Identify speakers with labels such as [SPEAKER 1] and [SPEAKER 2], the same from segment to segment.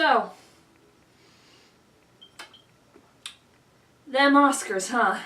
[SPEAKER 1] So, them Oscars, huh?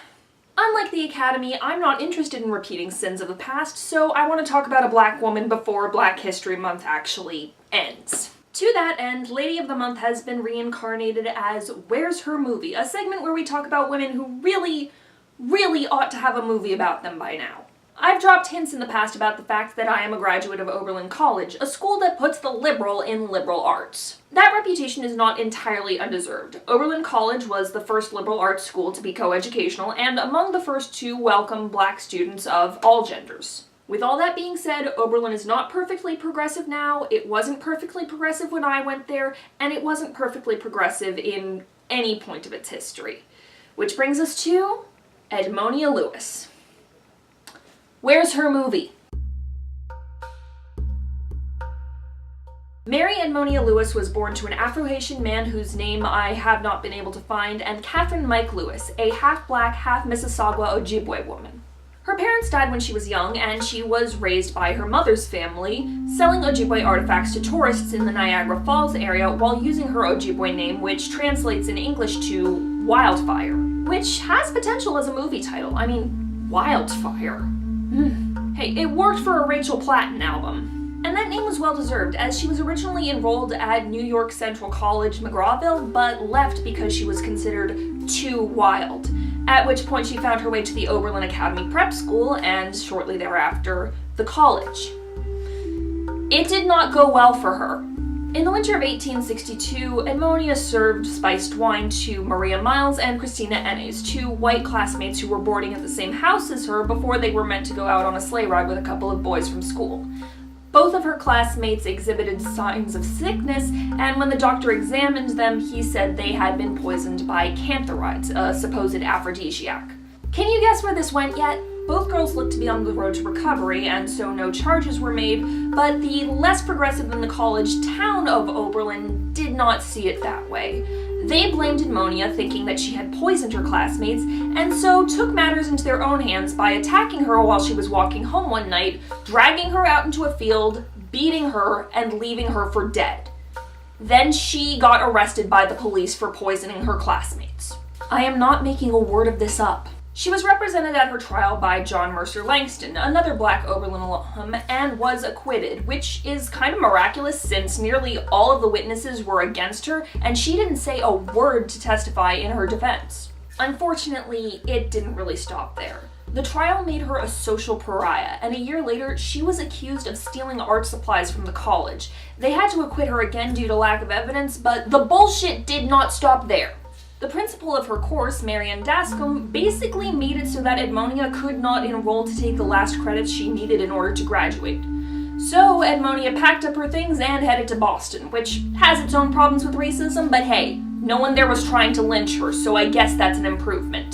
[SPEAKER 1] Unlike the Academy, I'm not interested in repeating sins of the past, so I want to talk about a black woman before Black History Month actually ends. To that end, Lady of the Month has been reincarnated as Where's Her Movie, a segment where we talk about women who really ought to have a movie about them by now. I've dropped hints in the past about the fact that I am a graduate of Oberlin College, a school that puts the liberal in liberal arts. That reputation is not entirely undeserved. Oberlin College was the first liberal arts school to be coeducational and among the first to welcome black students of all genders. With all that being said, Oberlin is not perfectly progressive now, it wasn't perfectly progressive when I went there, and it wasn't perfectly progressive in any point of its history. Which brings us to Edmonia Lewis. Where's her movie? Mary Edmonia Lewis was born to an Afro-Haitian man whose name I have not been able to find, and Catherine Mike Lewis, a half-black, half-Mississauga Ojibwe woman. Her parents died when she was young, and she was raised by her mother's family, selling Ojibwe artifacts to tourists in the Niagara Falls area while using her Ojibwe name, which translates in English to Wildfire, which has potential as a movie title. I mean, Wildfire. Hey, it worked for a Rachel Platten album. And that name was well-deserved, as she was originally enrolled at New York Central College, McGrawville, but left because she was considered too wild. At which point she found her way to the Oberlin Academy Prep School, and shortly thereafter, the college. It did not go well for her. In the winter of 1862, Edmonia served spiced wine to Maria Miles and Christina Ennis, two white classmates who were boarding at the same house as her before they were meant to go out on a sleigh ride with a couple of boys from school. Both of her classmates exhibited signs of sickness, and when the doctor examined them, he said they had been poisoned by cantharides, a supposed aphrodisiac. Can you guess where this went yet? Both girls looked to be on the road to recovery, and so no charges were made, but the less progressive than the college town of Oberlin did not see it that way. They blamed Edmonia, thinking that she had poisoned her classmates, and so took matters into their own hands by attacking her while she was walking home one night, dragging her out into a field, beating her, and leaving her for dead. Then she got arrested by the police for poisoning her classmates. I am not making a word of this up. She was represented at her trial by John Mercer Langston, another black Oberlin alum, and was acquitted, which is kind of miraculous since nearly all of the witnesses were against her, and she didn't say a word to testify in her defense. Unfortunately, it didn't really stop there. The trial made her a social pariah, and a year later, she was accused of stealing art supplies from the college. They had to acquit her again due to lack of evidence, but the bullshit did not stop there. The principal of her course, Marian Dascombe, basically made it so that Edmonia could not enroll to take the last credits she needed in order to graduate. So Edmonia packed up her things and headed to Boston, which has its own problems with racism, but hey, no one there was trying to lynch her, so I guess that's an improvement.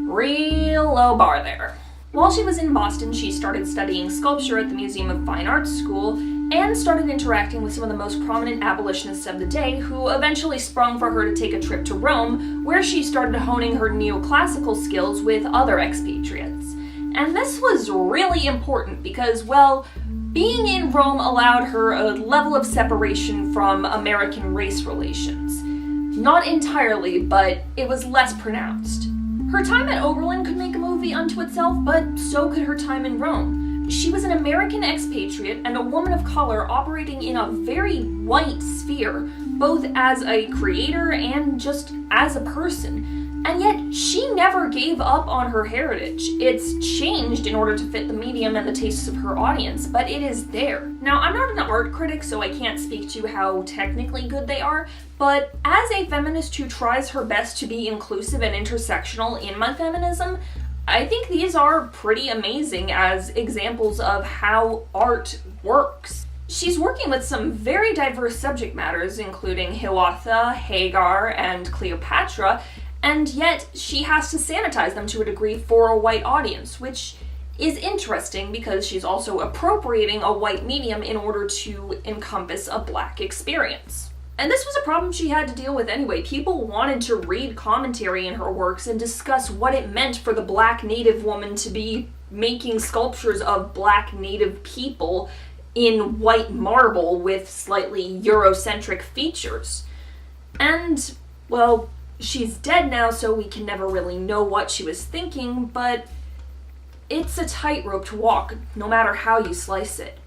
[SPEAKER 1] Real low bar there. While she was in Boston, she started studying sculpture at the Museum of Fine Arts School, and started interacting with some of the most prominent abolitionists of the day, who eventually sprung for her to take a trip to Rome, where she started honing her neoclassical skills with other expatriates. And this was really important because, well, being in Rome allowed her a level of separation from American race relations. Not entirely, but it was less pronounced. Her time at Oberlin could make a movie unto itself, but so could her time in Rome. She was an American expatriate and a woman of color operating in a very white sphere, both as a creator and just as a person. And yet, she never gave up on her heritage. It's changed in order to fit the medium and the tastes of her audience, but it is there. Now, I'm not an art critic, so I can't speak to how technically good they are, but as a feminist who tries her best to be inclusive and intersectional in my feminism, I think these are pretty amazing as examples of how art works. She's working with some very diverse subject matters, including Hiawatha, Hagar, and Cleopatra, and yet she has to sanitize them to a degree for a white audience, which is interesting because she's also appropriating a white medium in order to encompass a black experience. And this was a problem she had to deal with anyway. People wanted to read commentary in her works and discuss what it meant for the black native woman to be making sculptures of black native people in white marble with slightly Eurocentric features. And, well, she's dead now, so we can never really know what she was thinking, but it's a tightrope to walk, no matter how you slice it.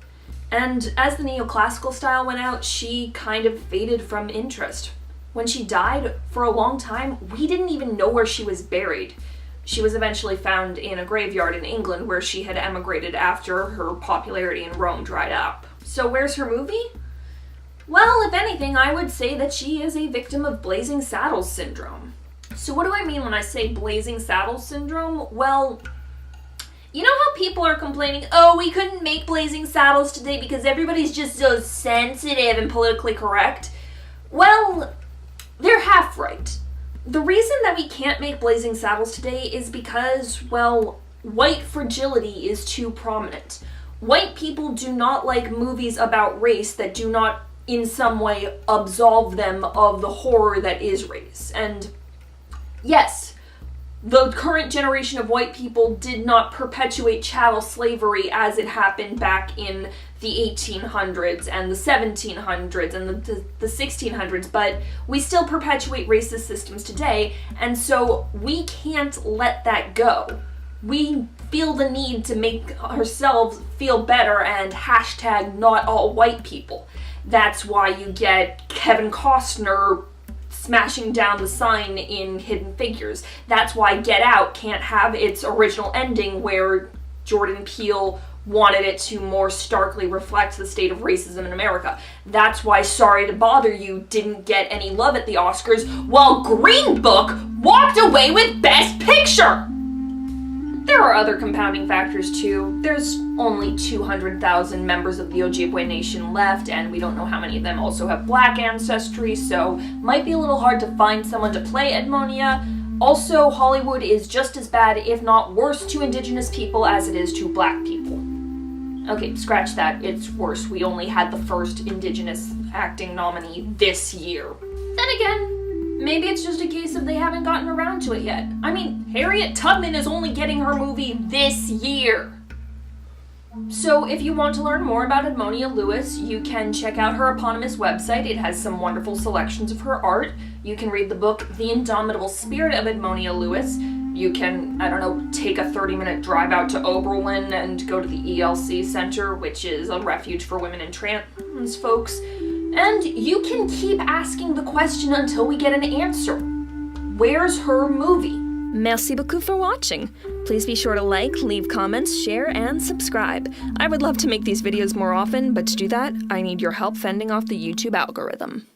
[SPEAKER 1] And as the neoclassical style went out, she kind of faded from interest. When she died, for a long time, we didn't even know where she was buried. She was eventually found in a graveyard in England where she had emigrated after her popularity in Rome dried up. So where's her movie? Well, if anything, I would say that she is a victim of Blazing Saddles syndrome. So what do I mean when I say Blazing Saddles syndrome? Well, you know how people are complaining, oh, we couldn't make Blazing Saddles today because everybody's just so sensitive and politically correct? Well, they're half right. The reason that we can't make Blazing Saddles today is because, well, white fragility is too prominent. White people do not like movies about race that do not in some way absolve them of the horror that is race. And yes, the current generation of white people did not perpetuate chattel slavery as it happened back in the 1800s and the 1700s and the 1600s, but we still perpetuate racist systems today, and so we can't let that go. We feel the need to make ourselves feel better and hashtag not all white people. That's why you get Kevin Costner smashing down the sign in Hidden Figures. That's why Get Out can't have its original ending where Jordan Peele wanted it to more starkly reflect the state of racism in America. That's why Sorry to Bother You didn't get any love at the Oscars, while Green Book walked away with Best Picture! There are other compounding factors too. There's only 200,000 members of the Ojibwe Nation left, and we don't know how many of them also have black ancestry, so might be a little hard to find someone to play Edmonia. Also, Hollywood is just as bad, if not worse, to Indigenous people as it is to black people. Okay, scratch that, it's worse. We only had the first Indigenous acting nominee this year. Then again, maybe it's just a case of they haven't gotten around to it yet. I mean, Harriet Tubman is only getting her movie this year. So if you want to learn more about Edmonia Lewis, you can check out her eponymous website. It has some wonderful selections of her art. You can read the book The Indomitable Spirit of Edmonia Lewis. You can, I don't know, take a 30-minute drive out to Oberlin and go to the ELC Center, which is a refuge for women and trans folks. And you can keep asking the question until we get an answer. Where's her movie?
[SPEAKER 2] Merci beaucoup for watching. Please be sure to like, leave comments, share, and subscribe. I would love to make these videos more often, but to do that, I need your help fending off the YouTube algorithm.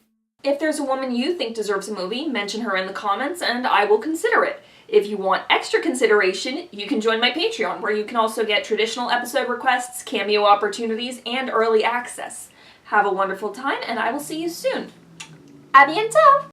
[SPEAKER 1] If there's a woman you think deserves a movie, mention her in the comments and I will consider it. If you want extra consideration, you can join my Patreon, where you can also get traditional episode requests, cameo opportunities, and early access. Have a wonderful time, and I will see you soon. A bientôt!